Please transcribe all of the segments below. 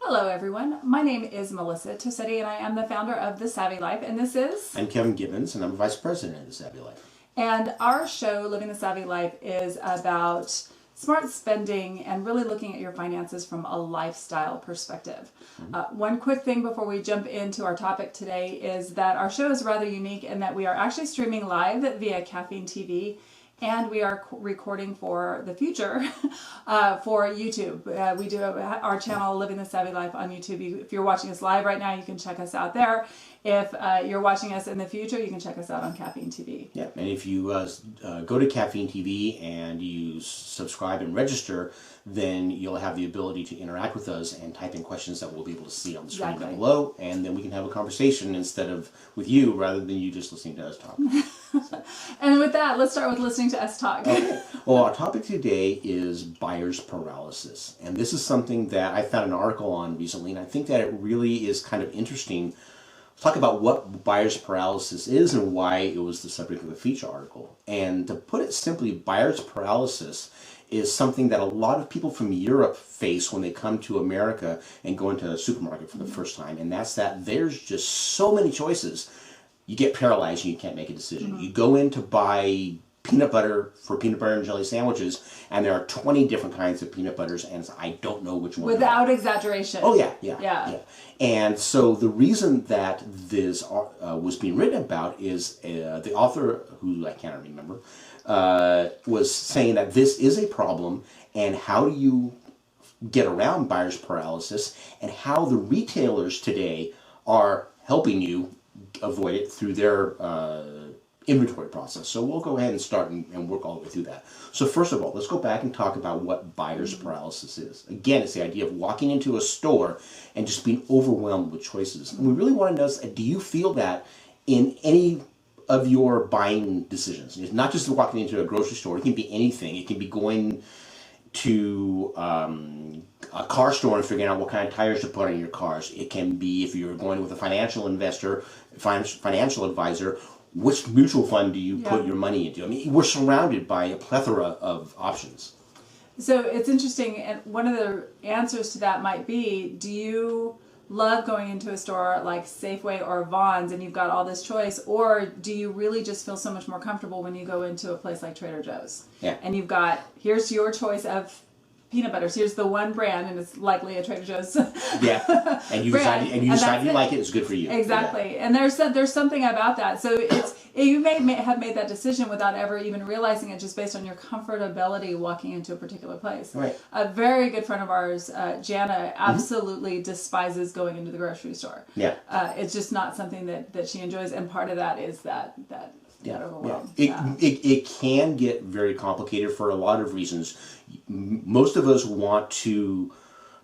Hello everyone, my name is Melissa Tosetti and I am the founder of The Savvy Life, and this is... I'm Kevin Gibbons and I'm Vice President of The Savvy Life. And our show, Living the Savvy Life, is about smart spending and really looking at your finances from a lifestyle perspective. One quick thing before we jump into our topic today is that our show is rather unique in that we are actually streaming live via Caffeine TV. And we are recording for the future for YouTube. We do our channel, Living the Savvy Life, on YouTube. If you're watching us live right now, you can check us out there. If you're watching us in the future, you can check us out on Caffeine TV. Yeah, and if you go to Caffeine TV and you subscribe and register, then you'll have the ability to interact with us and type in questions that we'll be able to see on the screen down below, and then we can have a conversation instead of with you, rather than you just listening to us talk. So. And with that, let's start with listening to us talk. Okay. Well, our topic today is buyer's paralysis, and this is something that I found an article on recently, and I think that it really is kind of interesting. Talk about what buyer's paralysis is and why it was the subject of a feature article. And to put it simply, buyer's paralysis is something that a lot of people from Europe face when they come to America and go into a supermarket for the first time. And that's that there's just so many choices. You get paralyzed and you can't make a decision. You go in to buy peanut butter for peanut butter and jelly sandwiches, and there are 20 different kinds of peanut butters, and I don't know which one. Without exaggeration. Oh, yeah. And so the reason that this was being written about is the author, who I can't remember, was saying that this is a problem, and how do you get around buyer's paralysis, and how the retailers today are helping you avoid it through their inventory process. So we'll go ahead and start and work all the way through that. So first of all, let's go back and talk about what buyer's paralysis is. Again, it's the idea of walking into a store and just being overwhelmed with choices. And we really want to know, do you feel that in any of your buying decisions? It's not just walking into a grocery store. It can be anything. It can be going to a car store and figuring out what kind of tires to put on your cars. It can be, if you're going with a financial investor, financial advisor, which mutual fund do you put your money into? I mean, we're surrounded by a plethora of options. So it's interesting, and one of the answers to that might be, do you love going into a store like Safeway or Vons and you've got all this choice, or do you really just feel so much more comfortable when you go into a place like Trader Joe's? Yeah. And you've got, here's your choice of peanut butters. Here's the one brand, and it's likely a Trader Joe's. Yeah, and you decide you like it. It's good for you. Exactly, and there's something about that. So you may have made that decision without ever even realizing it, just based on your comfortability walking into a particular place. Right. A very good friend of ours, Jana, absolutely despises going into the grocery store. Yeah. It's just not something that she enjoys, and part of that is that overwhelm. It can get very complicated for a lot of reasons. Most of us want to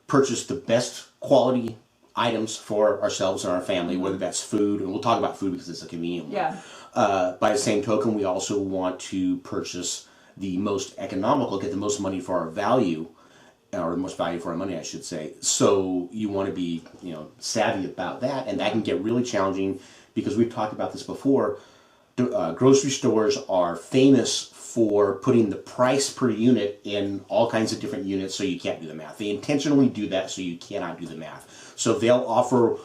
purchase the best quality items for ourselves and our family, whether that's food, and we'll talk about food because it's a convenient one. Yeah. By the same token, we also want to purchase the most economical, get the most money for our value, or the most value for our money, I should say. So you want to be, savvy about that, and that can get really challenging because we've talked about this before. Grocery stores are famous for putting the price per unit in all kinds of different units, so you can't do the math. They intentionally do that so you cannot do the math. So they'll offer,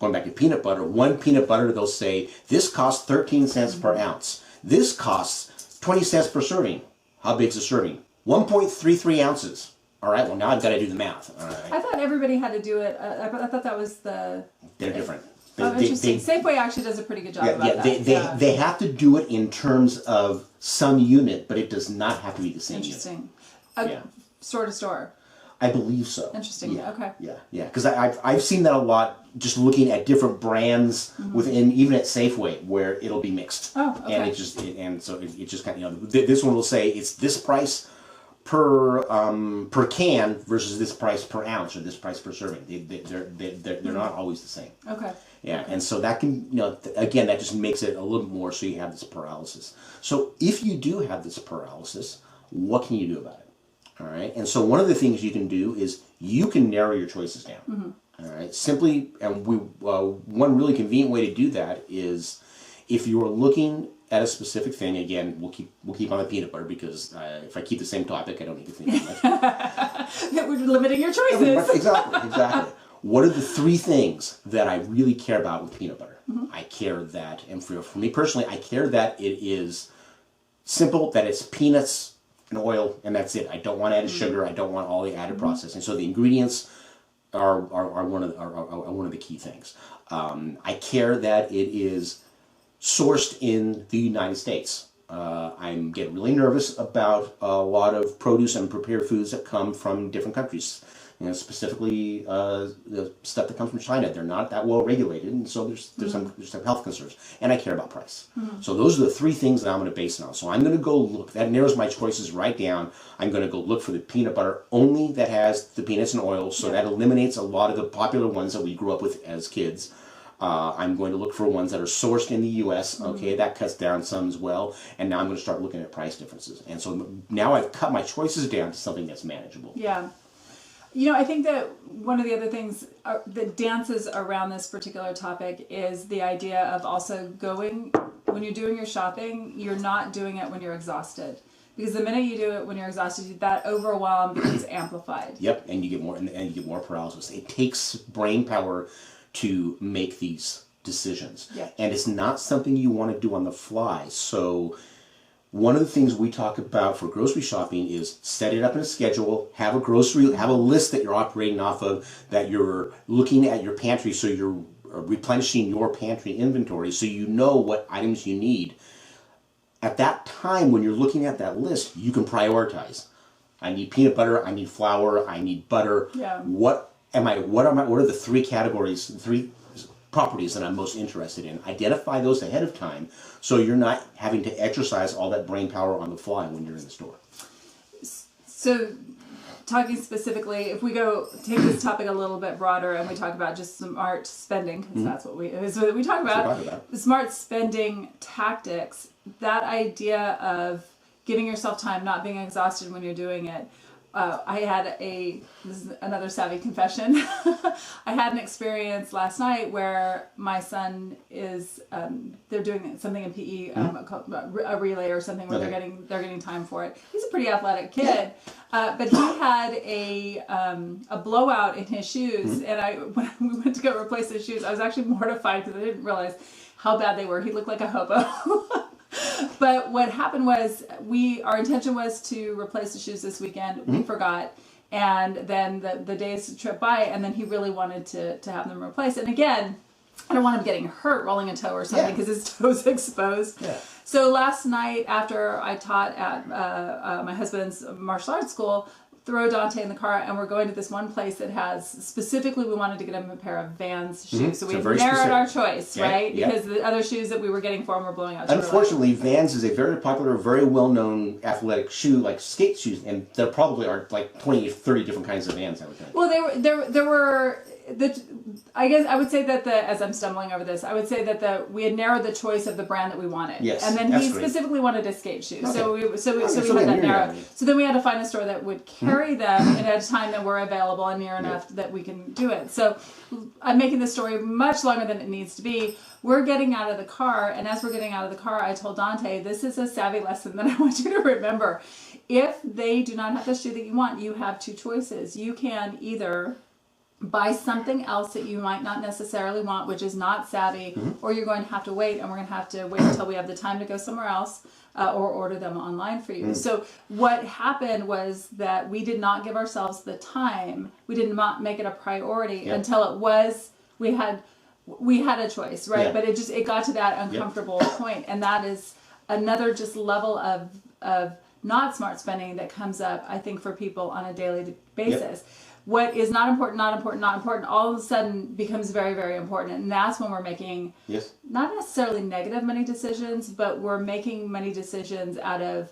going back to peanut butter, one peanut butter, they'll say, this costs 13 cents per ounce. This costs 20 cents per serving. How big's a serving? 1.33 ounces. All right, well, now I've got to do the math. All right. I thought everybody had to do it. I thought that was the... They're different. Interesting. Safeway actually does a pretty good job about that. They have to do it in terms of some unit, but it does not have to be the same Interesting. unit. Store to store. I believe so. Interesting. Yeah. Okay. Yeah. Because I've seen that a lot, just looking at different brands within, even at Safeway, where it'll be mixed. Oh, okay. And so it just kind of, this one will say it's this price per can versus this price per ounce or this price per serving. They're not always the same. Okay. Yeah, and so that can, again, that just makes it a little more so you have this paralysis. So if you do have this paralysis, what can you do about it? All right, and so one of the things you can do is you can narrow your choices down. All right, simply, and one really convenient way to do that is if you are looking at a specific thing. Again, we'll keep on the peanut butter because if I keep the same topic, I don't need to think too much. We're limiting your choices. Exactly. what are the three things that I really care about with peanut butter? I care that, and for me personally, I care that it is simple, that it's peanuts and oil, and that's it. I don't want added sugar. I don't want all the added processing. So the ingredients are one of the key things. I care that it is sourced in the United States. I'm getting really nervous about a lot of produce and prepared foods that come from different countries. You know, specifically the stuff that comes from China. They're not that well regulated, and so there's some health concerns. And I care about price. So those are the three things that I'm going to base it on. So I'm going to go look. That narrows my choices right down. I'm going to go look for the peanut butter only that has the peanuts and oil. So that eliminates a lot of the popular ones that we grew up with as kids. I'm going to look for ones that are sourced in the U.S. Okay, that cuts down some as well. And now I'm going to start looking at price differences. And so now I've cut my choices down to something that's manageable. Yeah. You know, I think that one of the other things that dances around this particular topic is the idea of also going, when you're doing your shopping, you're not doing it when you're exhausted. Because the minute you do it when you're exhausted, that overwhelm becomes amplified. Yep, and you get more, and you get more paralysis. It takes brain power to make these decisions. Yeah. And it's not something you want to do on the fly. So one of the things we talk about for grocery shopping is set it up in a schedule, have a list that you're operating off of, that you're looking at your pantry, so you're replenishing your pantry inventory so you know what items you need. At that time, when you're looking at that list, you can prioritize. I need peanut butter, I need flour, I need butter. Yeah. What are the three categories, three properties that I'm most interested in? Identify those ahead of time so you're not having to exercise all that brain power on the fly when you're in the store. So, talking specifically, if we take this topic a little bit broader and we talk about just smart spending, because that's what we talk about, the smart spending tactics, that idea of giving yourself time, not being exhausted when you're doing it. This is another savvy confession. I had an experience last night where my son is, they're doing something in PE, called a relay or something where they're getting time for it. He's a pretty athletic kid, but he had a blowout in his shoes, and when we went to go replace his shoes, I was actually mortified because I didn't realize how bad they were. He looked like a hobo. But what happened was our intention was to replace the shoes this weekend. We forgot. And then the days tripped by, and then he really wanted to have them replaced. And again, I don't want him getting hurt rolling a toe or something because his toe's exposed. Yeah. So last night after I taught at my husband's martial arts school, throw Dante in the car, and we're going to this one place that has, specifically we wanted to get him a pair of Vans shoes. So we narrowed our choice, right? Because the other shoes that we were getting for him were blowing out. Unfortunately, Vans is a very popular, very well-known athletic shoe, like skate shoes, and there probably are like 20, 30 different kinds of Vans, I would think. Well, there were... I guess I would say that as I'm stumbling over this, I would say that we had narrowed the choice of the brand that we wanted. Yes, and then he specifically wanted a skate shoe. Okay. So we had that narrowed. So then we had to find a store that would carry them at a time that we're available and near enough that we can do it. So I'm making this story much longer than it needs to be. We're getting out of the car, and as we're getting out of the car, I told Dante, this is a savvy lesson that I want you to remember. If they do not have the shoe that you want, you have two choices. You can either buy something else that you might not necessarily want, which is not savvy, or you're going to have to wait, and we're going to have to wait until we have the time to go somewhere else or order them online for you. So what happened was that we did not give ourselves the time. We did not make it a priority until we had a choice, right? But it got to that uncomfortable point, and that is another just level of not smart spending that comes up, I think, for people on a daily basis. What is not important, all of a sudden becomes very, very important. And that's when we're making not necessarily negative money decisions, but we're making money decisions out of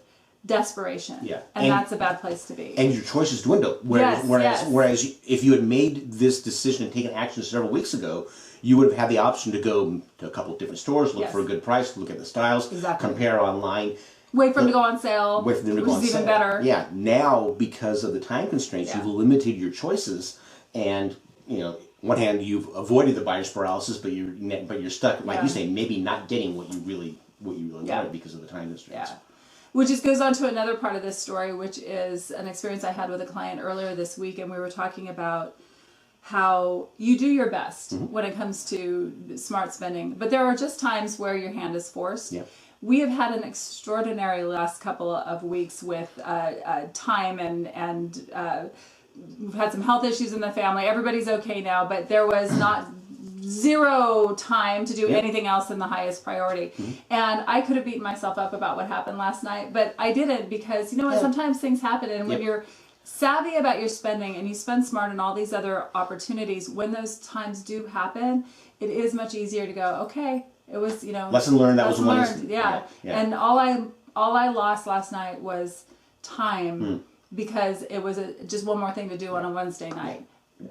desperation. Yeah. And that's a bad place to be. And your choices dwindle. Whereas if you had made this decision and taken action several weeks ago, you would have had the option to go to a couple of different stores, look for a good price, look at the styles, compare online. Wait for them to go on sale, which is even better. Yeah, now because of the time constraints, you've limited your choices, and one hand you've avoided the buyer's paralysis, but you're stuck, like you say, maybe not getting what you really wanted because of the time constraints. Yeah. Which just goes on to another part of this story, which is an experience I had with a client earlier this week, and we were talking about how you do your best when it comes to smart spending, but there are just times where your hand is forced. Yeah. We have had an extraordinary last couple of weeks with time and we've had some health issues in the family. Everybody's okay now, but there was not zero time to do anything else than the highest priority. And I could have beaten myself up about what happened last night, but I didn't, because you know what, sometimes things happen, and when you're savvy about your spending and you spend smart on all these other opportunities, when those times do happen, it is much easier to go, okay, it was, lesson learned. That was one. Yeah. And all I lost last night was time, because it was just one more thing to do on a Wednesday night.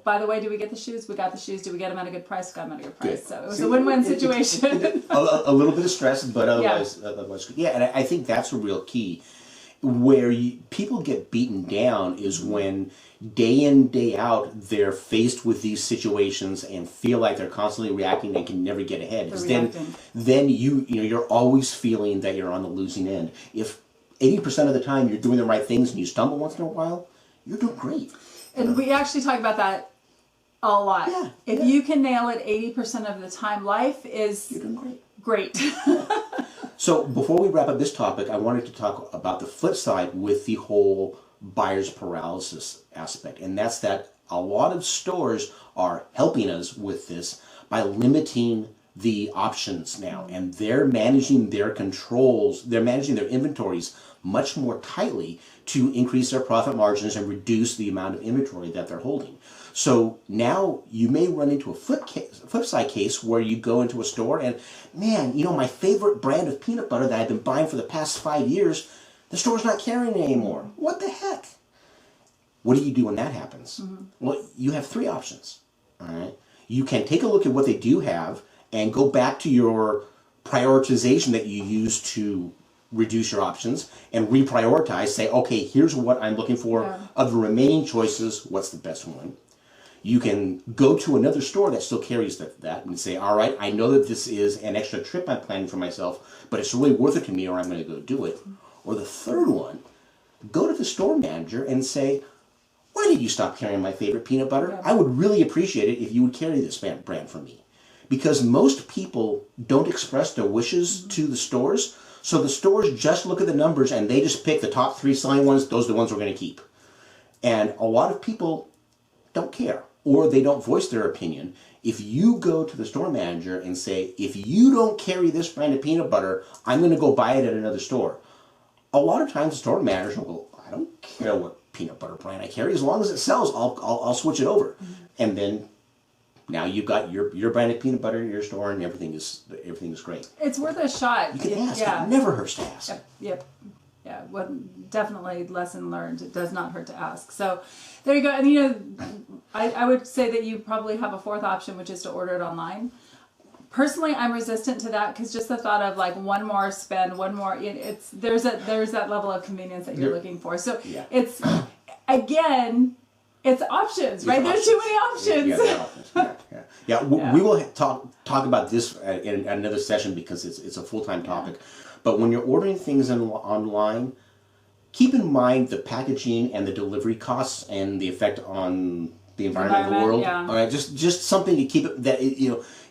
By the way, did we get the shoes? We got the shoes. Did we get them at a good price? Got them at a good price. Good. So it was a win-win situation. A little bit of stress, but otherwise good. Yeah, and I think that's a real key. Where people get beaten down is when day in, day out, they're faced with these situations and feel like they're constantly reacting and can never get ahead. Then you're always feeling that you're on the losing end. If 80% of the time you're doing the right things and you stumble once in a while, you're doing great. And we actually talk about that a lot. Yeah, if you can nail it 80% of the time, life is you're doing great. So before we wrap up this topic, I wanted to talk about the flip side with the whole buyer's paralysis aspect. And that's that a lot of stores are helping us with this by limiting the options now. And they're managing their controls, they're managing their inventories much more tightly to increase their profit margins and reduce the amount of inventory that they're holding. So now you may run into a flip side case where you go into a store and, man, my favorite brand of peanut butter that I've been buying for the past 5 years, the store's not carrying it anymore. What the heck? What do you do when that happens? Well, you have three options. All right. You can take a look at what they do have and go back to your prioritization that you use to reduce your options and reprioritize. Say, okay, here's what I'm looking for. Yeah. Of the remaining choices, what's the best one? You can go to another store that still carries that and say, all right, I know that this is an extra trip I'm planning for myself, but it's really worth it to me, or I'm going to go do it. Or the third one, go to the store manager and say, why did you stop carrying my favorite peanut butter? Yeah. I would really appreciate it if you would carry this brand for me. Because most people don't express their wishes to the stores, so the stores just look at the numbers and they just pick the top 3 selling ones. Those are the ones we're going to keep. And a lot of people don't care, or they don't voice their opinion. If you go to the store manager and say, if you don't carry this brand of peanut butter, I'm going to go buy it at another store. A lot of times the store manager will go, I don't care what peanut butter brand I carry. As long as it sells, I'll switch it over. And then now you've got your brand of peanut butter in your store, and everything is great. It's worth a shot. You can ask. Yeah. It never hurts to ask. Yep. Yeah. Well, definitely lesson learned. It does not hurt to ask. So there you go. And I would say that you probably have a fourth option, which is to order it online. Personally, I'm resistant to that, because just the thought of like one more spend, one more, there's that level of convenience that you're looking for. So it's, again, it's options, right? There's too many options. We will talk about this in another session, because it's a full-time topic. But when you're ordering things online, keep in mind the packaging and the delivery costs and the effect on the environment of the world. Yeah. All right, just something to keep it, that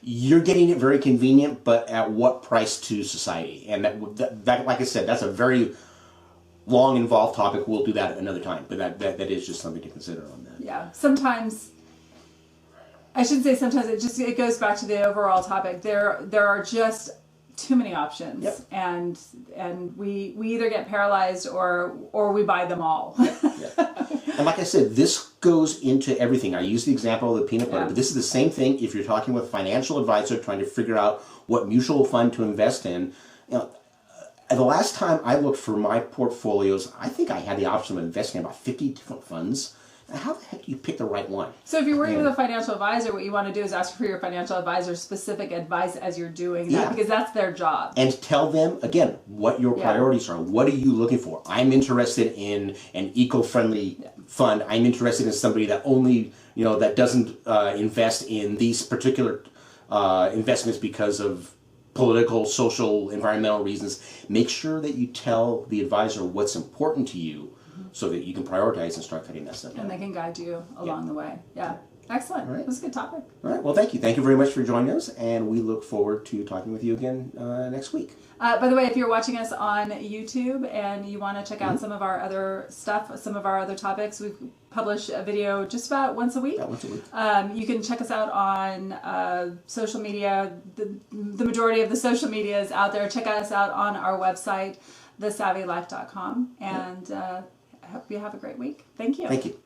you're getting it very convenient, but at what price to society? And that like I said, that's a very long, involved topic. We'll do that another time, but that is just something to consider on that. Yeah, sometimes, I shouldn't say sometimes, it goes back to the overall topic. There are just too many options, and we either get paralyzed or we buy them all. And like I said, this goes into everything. I use the example of the peanut butter, but this is the same thing if you're talking with a financial advisor trying to figure out what mutual fund to invest in. The last time I looked for my portfolios, I think I had the option of investing in about 50 different funds. How the heck do you pick the right one? So if you're working with a financial advisor, what you want to do is ask for your financial advisor's specific advice as you're doing that, because that's their job. And tell them, again, what your priorities are. What are you looking for? I'm interested in an eco-friendly fund. I'm interested in somebody that only, that doesn't invest in these particular investments because of political, social, environmental reasons. Make sure that you tell the advisor what's important to you, so that you can prioritize and start cutting that stuff down. And they can guide you along the way. Yeah. Excellent. All right. It was a good topic. All right. Well, thank you. Thank you very much for joining us, and we look forward to talking with you again next week. By the way, if you're watching us on YouTube and you want to check out some of our other stuff, some of our other topics, we publish a video just about once a week. Yeah, once a week. You can check us out on social media. The majority of the social media is out there. Check us out on our website, thesavvylife.com. And I hope you have a great week. Thank you. Thank you.